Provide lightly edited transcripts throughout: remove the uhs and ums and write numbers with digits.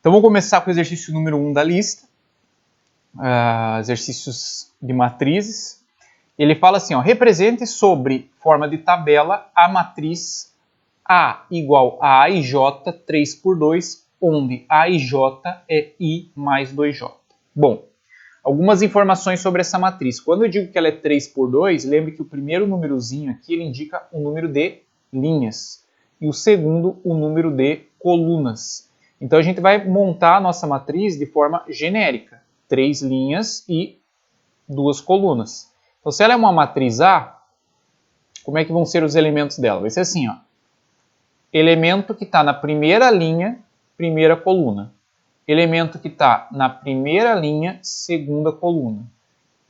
Então, vamos começar com o exercício número 1 da lista. Exercícios de matrizes. Ele fala assim, ó, represente sobre forma de tabela a matriz A igual a I J 3 por 2, onde A e J é I mais 2J. Bom, algumas informações sobre essa matriz. Quando eu digo que ela é 3 por 2, lembre que o primeiro númerozinho aqui ele indica o número de linhas e o segundo o número de colunas. Então a gente vai montar a nossa matriz de forma genérica, 3 linhas e 2 colunas. Então se ela é uma matriz A, como é que vão ser os elementos dela? Vai ser assim, ó. Elemento que está na primeira linha, primeira coluna. Elemento que está na primeira linha, segunda coluna.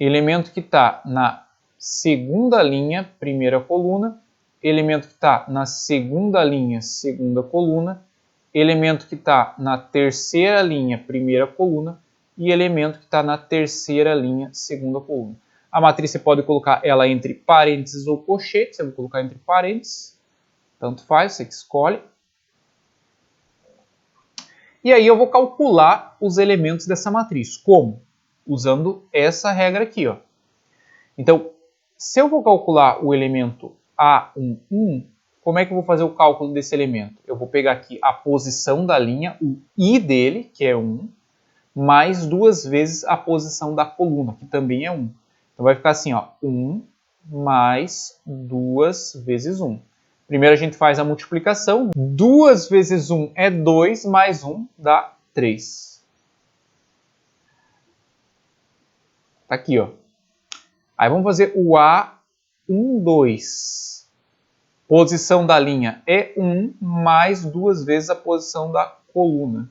Elemento que está na segunda linha, primeira coluna. Elemento que está na segunda linha, segunda coluna. Elemento que está na terceira linha, primeira coluna. E elemento que está na terceira linha, segunda coluna. A matriz você pode colocar ela entre parênteses ou colchetes. Eu vou colocar entre parênteses. Tanto faz, você que escolhe. E aí eu vou calcular os elementos dessa matriz. Como? Usando essa regra aqui, ó. Então, se eu vou calcular o elemento A11, como é que eu vou fazer o cálculo desse elemento? Eu vou pegar aqui a posição da linha, o I dele, que é 1, mais 2 vezes a posição da coluna, que também é 1. Então vai ficar assim, ó, 1 mais 2 vezes 1. Primeiro a gente faz a multiplicação. 2 vezes 1 é 2, mais 1 dá 3. Tá aqui, ó. Aí vamos fazer o A12. Posição da linha é 1, mais 2 vezes a posição da coluna.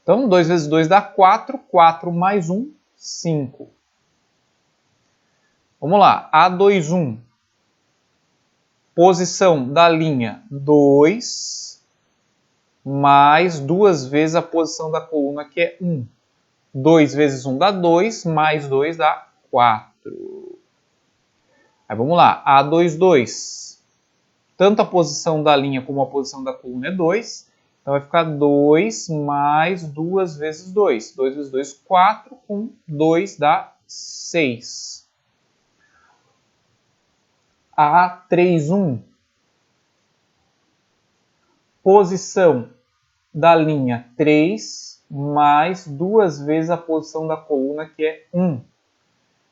Então, 2 vezes 2 dá 4. 4 mais 1, 5. Vamos lá. A21. Posição da linha 2, mais 2 vezes a posição da coluna, que é 1. 2 vezes 1 dá 2, mais 2 dá 4. Aí vamos lá, A22. Tanto a posição da linha como a posição da coluna é 2. Então vai ficar 2 mais 2 vezes 2. 2 vezes 2, 4. Com 2 dá 6. A31. Posição da linha 3 mais 2 vezes a posição da coluna, que é 1.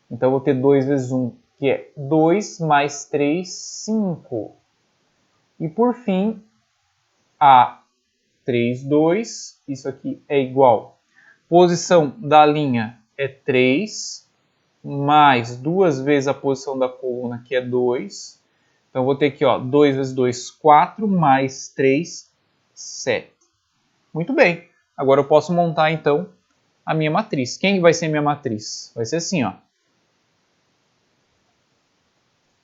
Então eu vou ter 2 vezes 1, que é 2, mais 3, 5. E por fim, A32, isso aqui é igual. Posição da linha é 3, mais 2 vezes a posição da coluna, que é 2. Então eu vou ter aqui, ó, 2 vezes 2, 4, mais 3, 7. Muito bem. Agora eu posso montar, então, a minha matriz. Quem vai ser minha matriz? Vai ser assim, ó.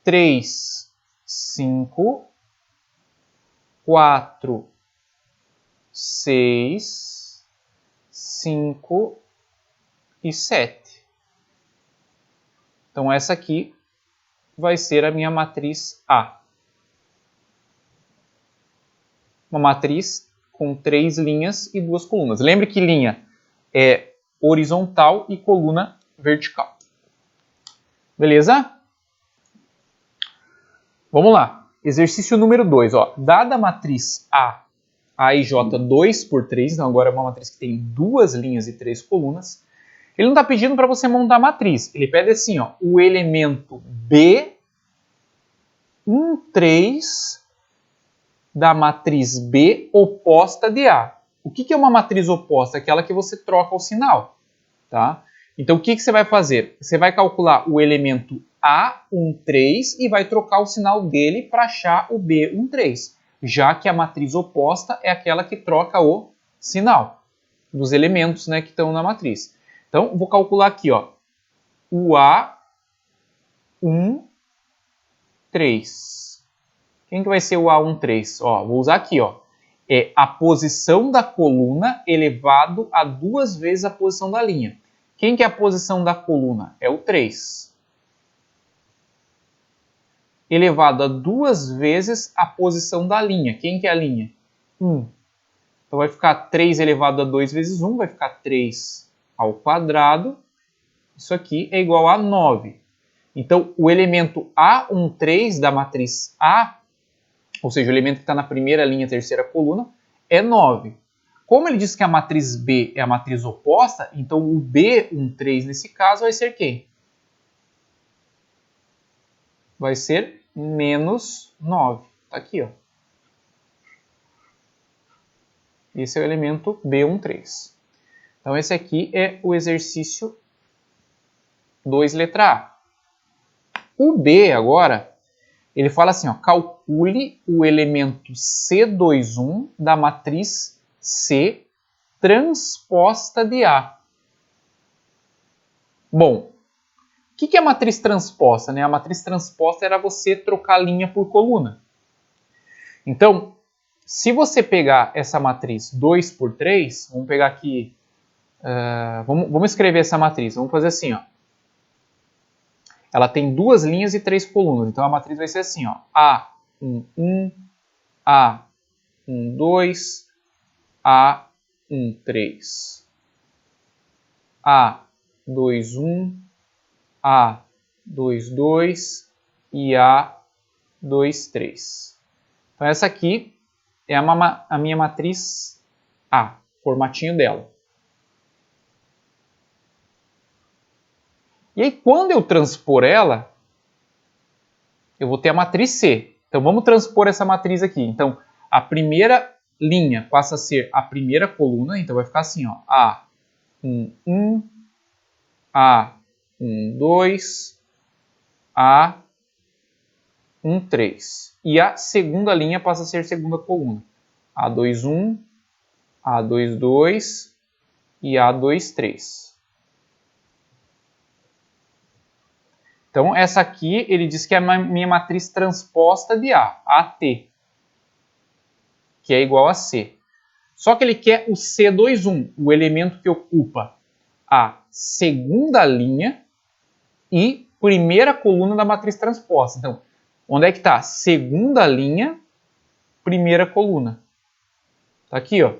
3, 5, 4, 6, 5 e 7. Então, essa aqui vai ser a minha matriz A. Uma matriz com 3 linhas e 2 colunas. Lembre que linha é horizontal e coluna vertical. Beleza? Vamos lá. Exercício número 2. Dada a matriz A e J 2 por 3, então agora é uma matriz que tem 2 linhas e 3 colunas, ele não está pedindo para você montar a matriz. Ele pede assim, ó, o elemento B13 da matriz B oposta de A. O que é uma matriz oposta? Aquela que você troca o sinal. Tá? Então, o que você vai fazer? Você vai calcular o elemento A13 e vai trocar o sinal dele para achar o B13, já que a matriz oposta é aquela que troca o sinal dos elementos, né, que estão na matriz. Então, vou calcular aqui, ó, o A13. Quem que vai ser o A13? Vou usar aqui, ó. É a posição da coluna elevado a 2 vezes a posição da linha. Quem que é a posição da coluna? É o 3. Elevado a 2 vezes a posição da linha. Quem que é a linha? 1. Então vai ficar 3 elevado a 2 vezes 1, vai ficar 3 ao quadrado. Isso aqui é igual a 9. Então o elemento A13 da matriz A, ou seja, o elemento que está na primeira linha, terceira coluna, é 9. Como ele diz que a matriz B é a matriz oposta, então o B13 nesse caso vai ser quem? Vai ser menos 9. Está aqui, ó. Esse é o elemento B13. Então esse aqui é o exercício 2, letra A. O B agora, ele fala assim, ó, calcule o elemento C21 da matriz C transposta de A. Bom, o que é a matriz transposta, né? A matriz transposta era você trocar linha por coluna. Então, se você pegar essa matriz 2 por 3, vamos pegar aqui, vamos escrever essa matriz, vamos fazer assim, ó. Ela tem 2 linhas e 3 colunas, então a matriz vai ser assim, ó, A11, A12, A13, A21, A22 e A23. Então essa aqui é a minha matriz A, formatinho dela. E aí quando eu transpor ela, eu vou ter a matriz C. Então vamos transpor essa matriz aqui. Então a primeira linha passa a ser a primeira coluna, então vai ficar assim, ó, A11, A12, A13. E a segunda linha passa a ser segunda coluna. A21, A22 e A23. Então essa aqui ele diz que é a minha matriz transposta de A, AT, que é igual a C. Só que ele quer o C21, o elemento que ocupa a segunda linha e primeira coluna da matriz transposta. Então, onde é que está? Segunda linha, primeira coluna. Está aqui, ó.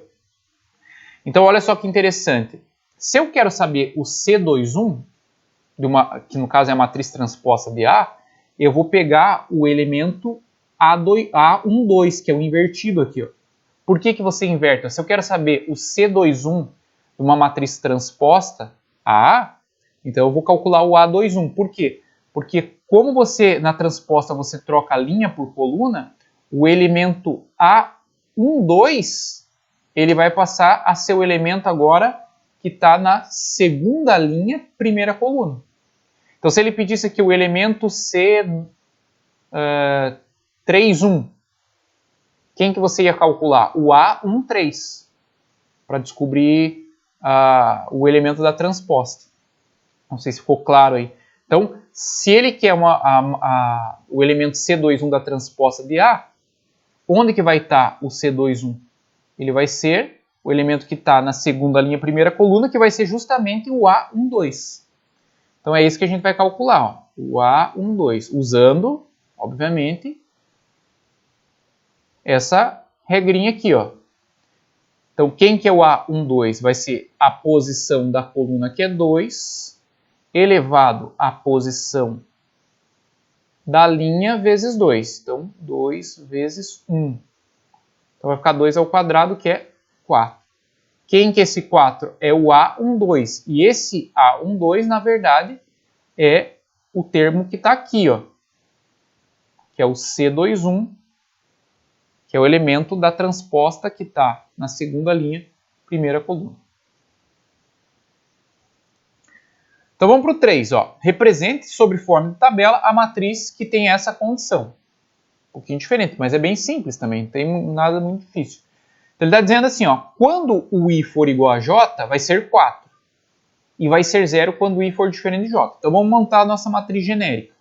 Então, olha só que interessante. Se eu quero saber o C21, que no caso é a matriz transposta de A, eu vou pegar o elemento A12, que é o invertido aqui, ó. Por que você inverte? Se eu quero saber o C21 de uma matriz transposta a A, então eu vou calcular o A21. Por quê? Porque como na transposta você troca linha por coluna, o elemento A12 ele vai passar a ser o elemento agora que está na segunda linha, primeira coluna. Então se ele pedisse aqui o elemento C31, quem que você ia calcular? O A13, para descobrir o elemento da transposta. Não sei se ficou claro aí. Então, se ele quer o elemento C21 da transposta de A, onde que vai estar o C21? Ele vai ser o elemento que está na segunda linha, primeira coluna, que vai ser justamente o A12. Então é isso que a gente vai calcular, ó, o A12, usando, obviamente, essa regrinha aqui, ó. Então, quem que é o A12? Vai ser a posição da coluna, que é 2, elevado à posição da linha vezes 2. Então, 2 vezes 1. Então, vai ficar 2 ao quadrado, que é 4. Quem que é esse 4? É o A12. E esse A12, na verdade, é o termo que está aqui, ó, que é o C21, que é o elemento da transposta que está na segunda linha, primeira coluna. Então vamos para o 3. Ó. Represente sob forma de tabela a matriz que tem essa condição. Um pouquinho diferente, mas é bem simples também, não tem nada muito difícil. Então ele está dizendo assim, ó, quando o I for igual a J, vai ser 4. E vai ser 0 quando o I for diferente de J. Então vamos montar a nossa matriz genérica.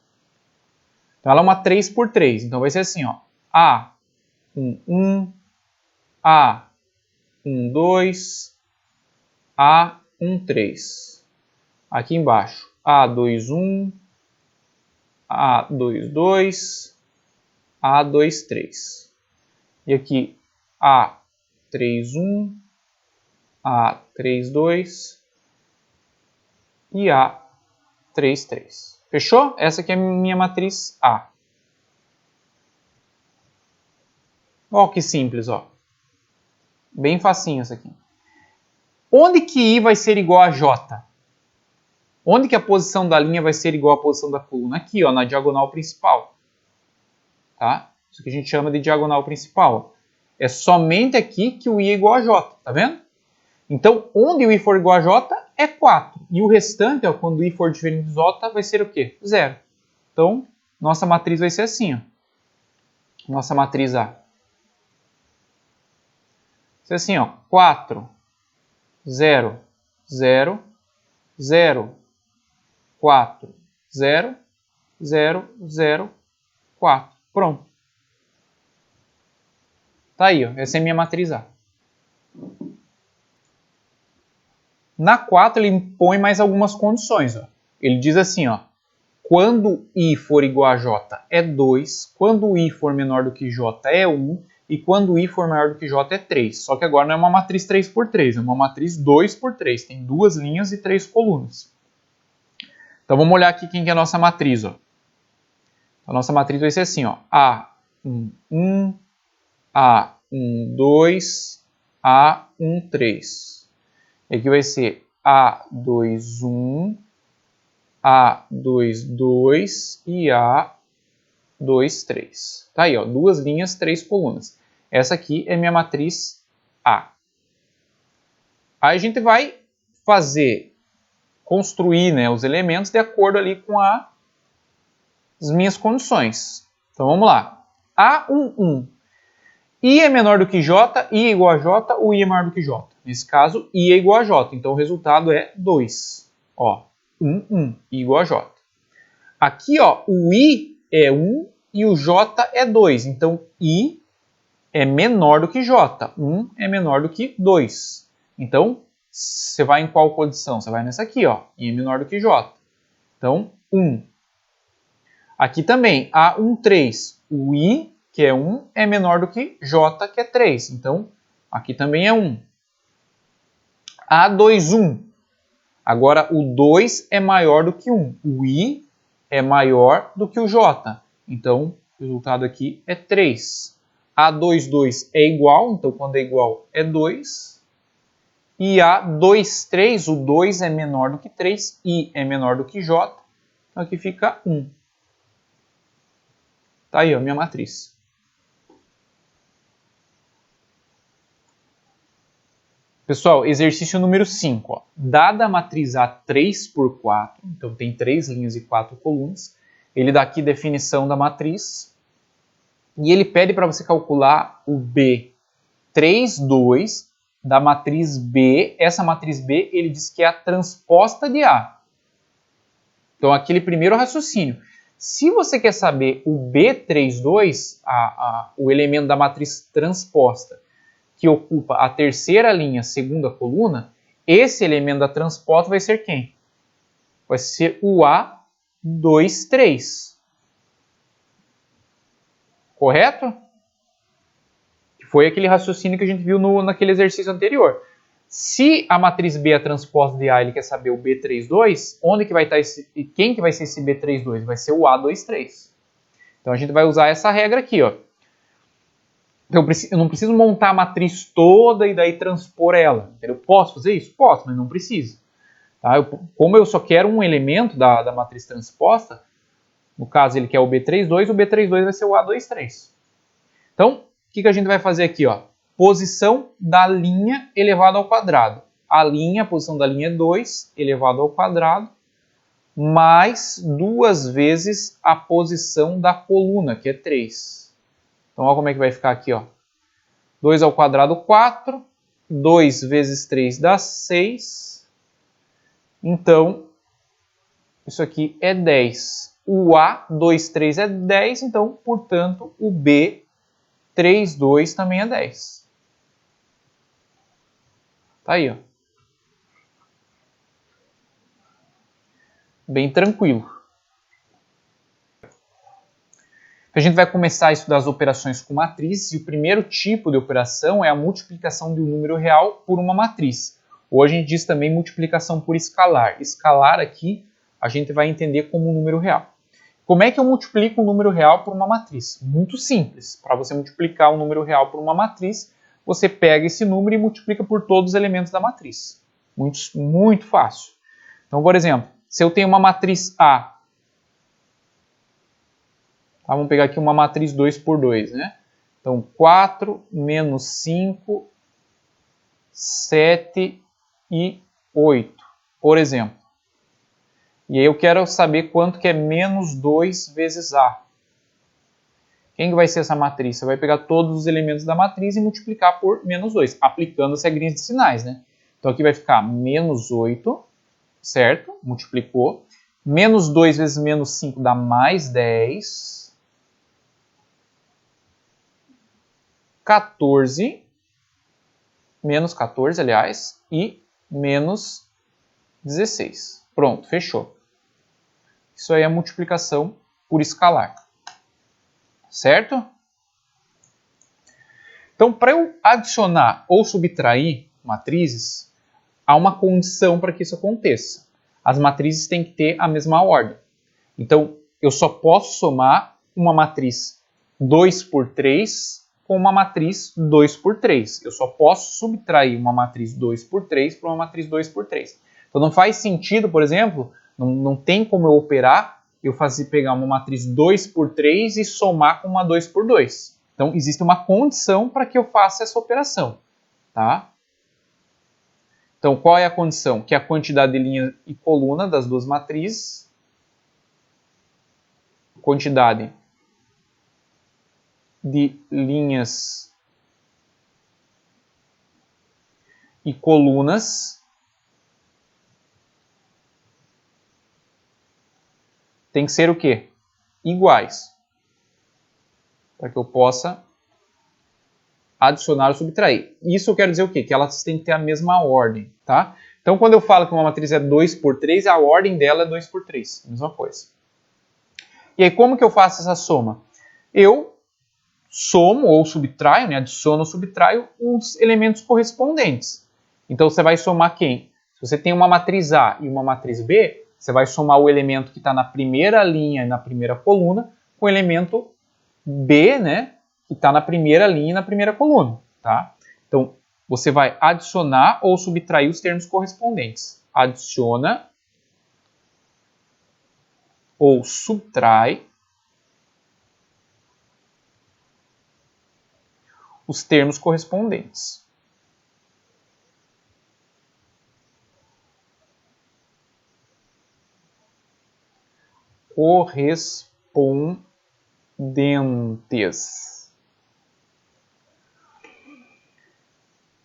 Então ela é uma 3 por 3. Então vai ser assim, ó, A11, A12, A13. Aqui embaixo, A21, A22, A23. E aqui, A31, A32 e A33. Fechou? Essa aqui é a minha matriz A. Ó, que simples, ó. Bem facinho essa aqui. Onde que I vai ser igual a J? Onde que a posição da linha vai ser igual à posição da coluna? Aqui, ó, na diagonal principal. Tá? Isso que a gente chama de diagonal principal. É somente aqui que o I é igual a J, tá vendo? Então, onde o I for igual a J é 4. E o restante, ó, quando o I for diferente de J, vai ser o quê? 0. Então, nossa matriz vai ser assim, ó. Nossa matriz A. Vai ser assim, ó. 4, 0, 0, 0, 4, 0, 0, 0, 4. Pronto. Tá aí, ó. Essa é a minha matriz A. Na 4, ele impõe mais algumas condições. Ó. Ele diz assim, ó. Quando I for igual a J é 2, quando I for menor do que J é 1, e quando I for maior do que J é 3. Só que agora não é uma matriz 3x3, é uma matriz 2x3. Tem 2 linhas e 3 colunas. Então vamos olhar aqui quem que é a nossa matriz. Ó. A nossa matriz vai ser assim, ó. A1, 1, A1, 2, A1, 3. Aqui vai ser A2, 1, A2, 2 e A2, 3. Tá aí, ó, 2 linhas, 3 colunas. Essa aqui é minha matriz A. Aí a gente vai construir, né, os elementos de acordo ali com as minhas condições. Então vamos lá. A1, 1. I é menor do que J, I é igual a J, ou I é maior do que J. Nesse caso, I é igual a J, então o resultado é 2. Ó, 1, 1, I igual a J. Aqui, ó, o I é 1 e o J é 2. Então, I é menor do que J. 1 é menor do que 2. Então, você vai em qual condição? Você vai nessa aqui, ó. I é menor do que J. Então, 1. Aqui também, A1, 3. O I, que é 1, é menor do que J, que é 3. Então, aqui também é 1. A2, 1. Agora, o 2 é maior do que 1. O I é maior do que o J. Então, o resultado aqui é 3. A2, 2 é igual, então quando é igual é 2. E A2, 3, o 2 é menor do que 3, I é menor do que J. Então aqui fica 1. Tá aí, ó, minha matriz. Pessoal, exercício número 5. Ó. Dada a matriz A 3x4, então tem 3 linhas e 4 colunas, ele dá aqui definição da matriz e ele pede para você calcular o B3, 2 da matriz B. Essa matriz B, ele diz que é a transposta de A. Então, aquele primeiro raciocínio. Se você quer saber o B32, o elemento da matriz transposta, que ocupa a terceira linha, segunda coluna, esse elemento da transposta vai ser quem? Vai ser o A23. Correto? Foi aquele raciocínio que a gente viu naquele exercício anterior. Se a matriz B é a transposta de A, ele quer saber o B32, onde que vai estar quem que vai ser esse B32? Vai ser o A23. Então a gente vai usar essa regra aqui, ó. Eu não preciso montar a matriz toda e daí transpor ela. Eu posso fazer isso? Posso, mas não preciso. Tá? Como eu só quero um elemento da matriz transposta, no caso ele quer o B32 vai ser o A23. Então, o que a gente vai fazer aqui? Ó? Posição da linha elevado ao quadrado. A posição da linha é 2 elevado ao quadrado, mais 2 vezes a posição da coluna, que é 3. Então, olha como é que vai ficar aqui. Ó. 2 ao quadrado, 4. 2 vezes 3 dá 6. Então, isso aqui é 10. O A23 é 10, então, portanto, o B32 também é 10. Tá aí, ó. Bem tranquilo. a gente vai começar a estudar as operações com matrizes, e o primeiro tipo de operação é a multiplicação de um número real por uma matriz. Ou a gente diz também multiplicação por escalar. Escalar aqui a gente vai entender como um número real. Como é que eu multiplico um número real por uma matriz? Muito simples. Para você multiplicar um número real por uma matriz, você pega esse número e multiplica por todos os elementos da matriz. Muito fácil. Então, por exemplo, se eu tenho uma matriz A, vamos pegar aqui uma matriz 2 por 2, né? Então, 4 menos 5, 7 e 8, por exemplo. E aí eu quero saber quanto que é menos 2 vezes A. Quem que vai ser essa matriz? Você vai pegar todos os elementos da matriz e multiplicar por menos 2, aplicando as regrinhas de sinais, né? Então aqui vai ficar menos 8, certo? Multiplicou. Menos 2 vezes menos 5 dá mais 10. 14, menos 14, aliás, e menos 16. Pronto, fechou. Isso aí é a multiplicação por escalar. Certo? Então, para eu adicionar ou subtrair matrizes, há uma condição para que isso aconteça. As matrizes têm que ter a mesma ordem. Então, eu só posso somar uma matriz 2 por 3 com uma matriz 2 por 3. Eu só posso subtrair uma matriz 2 por 3 para uma matriz 2 por 3. Então, não faz sentido, por exemplo, não tem como eu operar, eu pegar uma matriz 2 por 3 e somar com uma 2 por 2. Então, existe uma condição para que eu faça essa operação. Tá? Então, qual é a condição? Que a quantidade de linha e coluna das duas matrizes, quantidade de linhas e colunas tem que ser o quê? Iguais. Para que eu possa adicionar ou subtrair. Isso quer dizer o quê? Que elas têm que ter a mesma ordem, tá? Então, quando eu falo que uma matriz é 2 por 3, a ordem dela é 2 por 3. Mesma coisa. E aí, como que eu faço essa soma? Eu somo ou subtraio, né? Adiciono ou subtraio os elementos correspondentes. Então, você vai somar quem? Se você tem uma matriz A e uma matriz B, você vai somar o elemento que está na primeira linha e na primeira coluna com o elemento B, né? Que está na primeira linha e na primeira coluna, tá? Então, você vai adicionar ou subtrair os termos correspondentes. Adiciona ou subtrai os termos correspondentes. Correspondentes.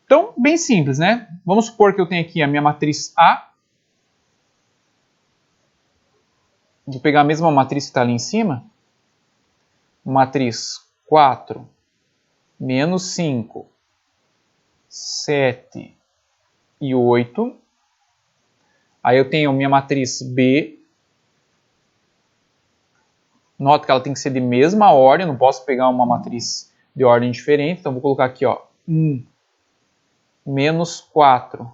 Então, bem simples, né? Vamos supor que eu tenho aqui a minha matriz A. Vou pegar a mesma matriz que está ali em cima. Matriz 4, menos 5, 7 e 8. Aí eu tenho a minha matriz B. Nota que ela tem que ser de mesma ordem, não posso pegar uma matriz de ordem diferente. Então, vou colocar aqui, ó, 1, menos 4,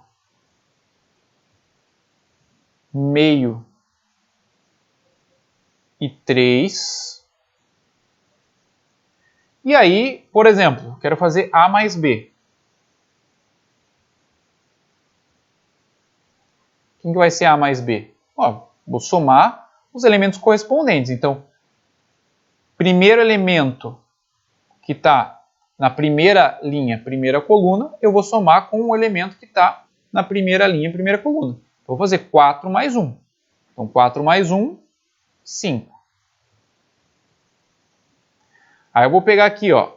meio e 3. E aí, por exemplo, quero fazer A mais B. Quem que vai ser A mais B? Ó, vou somar os elementos correspondentes. Então, primeiro elemento que está na primeira linha, primeira coluna, eu vou somar com o elemento que está na primeira linha, primeira coluna. Então, vou fazer 4 mais 1. Então, 4 mais 1, 5. Aí eu vou pegar aqui, ó,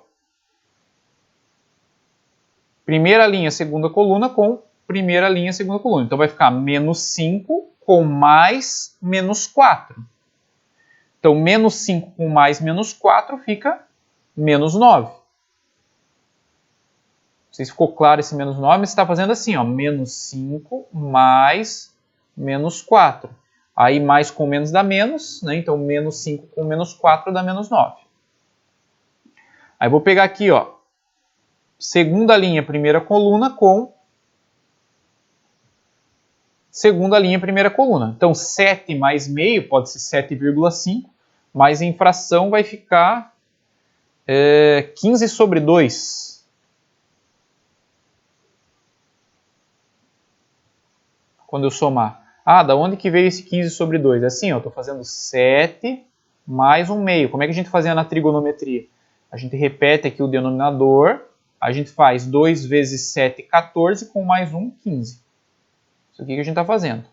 primeira linha, segunda coluna com primeira linha, segunda coluna. Então vai ficar menos 5 com mais menos 4. Então menos 5 com mais menos 4 fica menos 9. Não sei se ficou claro esse menos 9, mas você está fazendo assim, ó, menos 5 mais menos 4. Aí mais com menos dá menos, né? Então menos 5 com menos 4 dá menos 9. Aí vou pegar aqui, ó, segunda linha, primeira coluna com segunda linha, primeira coluna. Então, 7 mais meio pode ser 7,5, mas em fração vai ficar 15 sobre 2. Quando eu somar. Ah, da onde que veio esse 15 sobre 2? Assim, eu estou fazendo 7 mais um meio. Como é que a gente fazia na trigonometria? A gente repete aqui o denominador, a gente faz 2 vezes 7, 14, com mais 1, 15. Isso aqui que a gente está fazendo.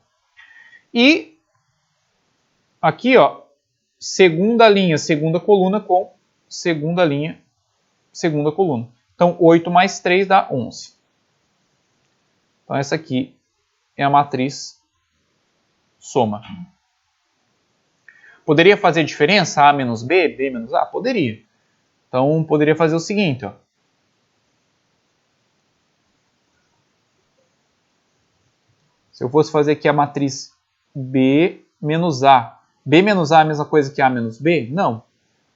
E aqui, ó, segunda linha, segunda coluna com segunda linha, segunda coluna. Então, 8 mais 3 dá 11. Então, essa aqui é a matriz soma. Poderia fazer diferença A menos B, B menos A? Poderia. Então, poderia fazer o seguinte, ó. Se eu fosse fazer aqui a matriz B menos A. B menos A é a mesma coisa que A menos B? Não.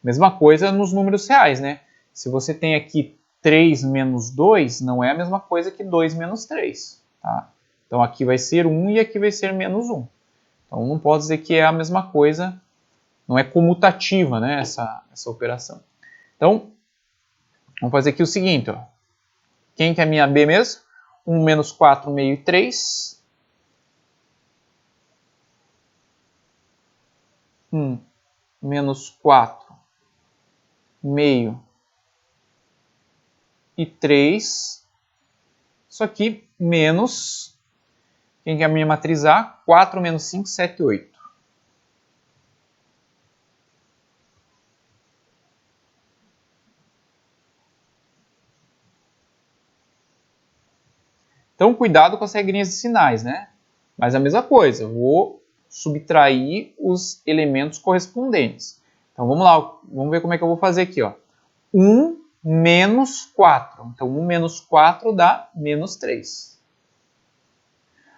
Mesma coisa nos números reais, né? Se você tem aqui 3 menos 2, não é a mesma coisa que 2 menos 3. Tá? Então aqui vai ser 1 e aqui vai ser menos 1. Então não pode dizer que é a mesma coisa, não é comutativa, né, essa operação. Então, vamos fazer aqui o seguinte, ó. Quem que é a minha B mesmo? 1 menos 4, meio e 3. 1 menos 4, meio e 3. Isso aqui menos, quem que é a minha matriz A? 4 menos 5, 7, 8. Então, cuidado com as regrinhas de sinais, né? Mas a mesma coisa, eu vou subtrair os elementos correspondentes. Então, vamos lá, vamos ver como é que eu vou fazer aqui, ó. 1 menos 4. Então, 1 menos 4 dá menos 3.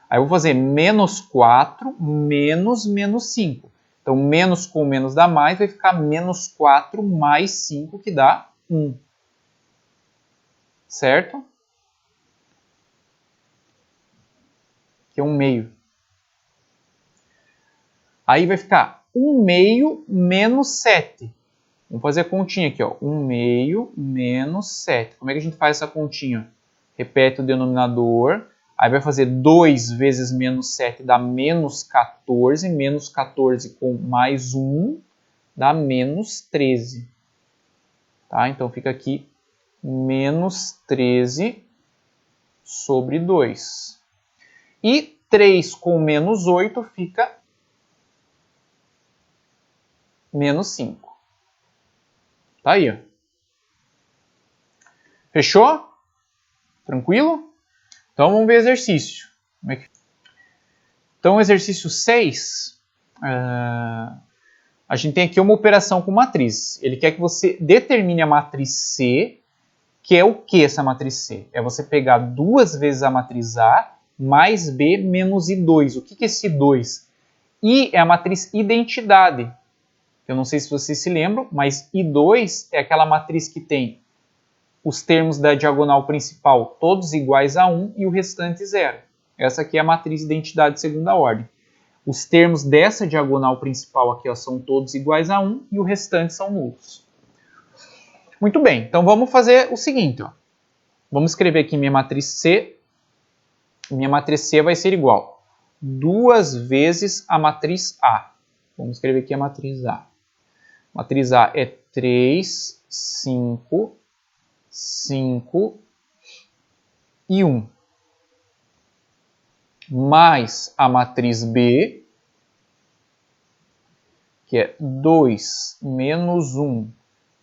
Aí eu vou fazer menos 4 menos menos 5. Então, menos com menos dá mais, vai ficar menos 4 mais 5, que dá 1. Certo? Que é 1 meio. Aí vai ficar 1 meio menos 7. Vamos fazer a continha aqui, ó. 1 meio menos 7. Como é que a gente faz essa continha? Repete o denominador. Aí vai fazer 2 vezes menos 7 dá menos 14. Menos 14 com mais 1 dá menos 13. Tá? Então fica aqui menos 13 sobre 2. E 3 com menos 8 fica menos 5. Tá aí, ó. Fechou? Tranquilo? Então vamos ver exercício. Então, exercício 6, a gente tem aqui uma operação com matriz. Ele quer que você determine a matriz C, que é o que essa matriz C? É você pegar 2 vezes a matriz A mais B menos I2. O que é esse I2? I é a matriz identidade. Eu não sei se vocês se lembram, mas I2 é aquela matriz que tem os termos da diagonal principal todos iguais a 1 e o restante 0. Essa aqui é a matriz identidade de segunda ordem. Os termos dessa diagonal principal aqui, ó, são todos iguais a 1 e o restante são nulos. Muito bem, então vamos fazer o seguinte. Ó. Vamos escrever aqui minha matriz C. Minha matriz C vai ser igual 2 vezes a matriz A. Vamos escrever aqui a matriz A. A matriz A é 3, 5, 5 e 1. Mais a matriz B, que é 2 menos 1,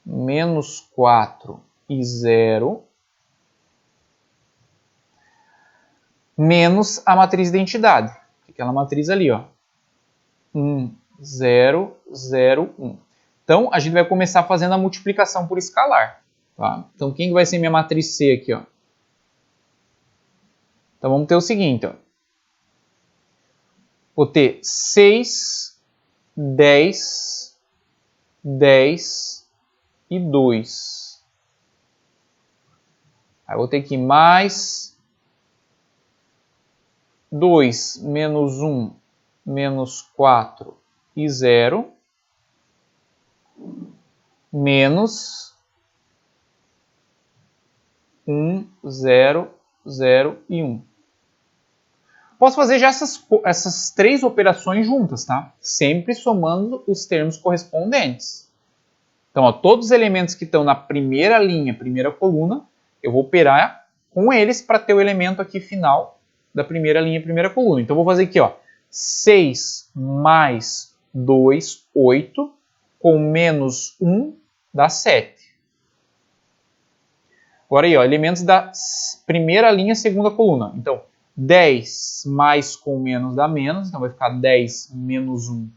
menos 4 e 0, menos a matriz identidade, aquela matriz ali, ó, 1, 0, 0, 1. Então, a gente vai começar fazendo a multiplicação por escalar. Tá? Então, quem vai ser minha matriz C aqui? Ó? Então, vamos ter o seguinte, ó. Vou ter 6, 10, 10 e 2. Aí eu vou ter que mais 2 menos 1 menos 4 e 0 menos 1, 0, 0 e 1. Posso fazer já essas três operações juntas, tá? Sempre somando os termos correspondentes. Então, ó, todos os elementos que estão na primeira linha, primeira coluna, eu vou operar com eles para ter o elemento aqui final da primeira linha, primeira coluna. Então, eu vou fazer aqui, ó, 6 mais 2, 8, com menos 1 dá 7. Agora aí, ó, elementos da primeira linha, segunda coluna. Então, 10 mais com menos dá menos, então vai ficar 10 menos 1,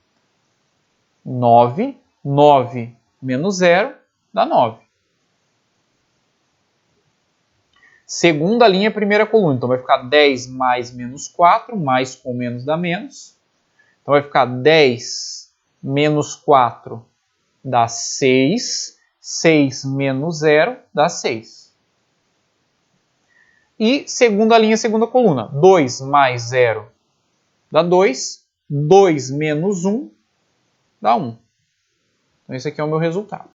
9. 9 menos 0 dá 9. Segunda linha, primeira coluna, então vai ficar 10 mais menos 4, mais com menos dá menos. Então vai ficar 10 menos 4 dá 6, 6 menos 0 dá 6. E segunda linha, segunda coluna, 2 mais 0 dá 2, 2 menos 1 dá 1. Então esse aqui é o meu resultado.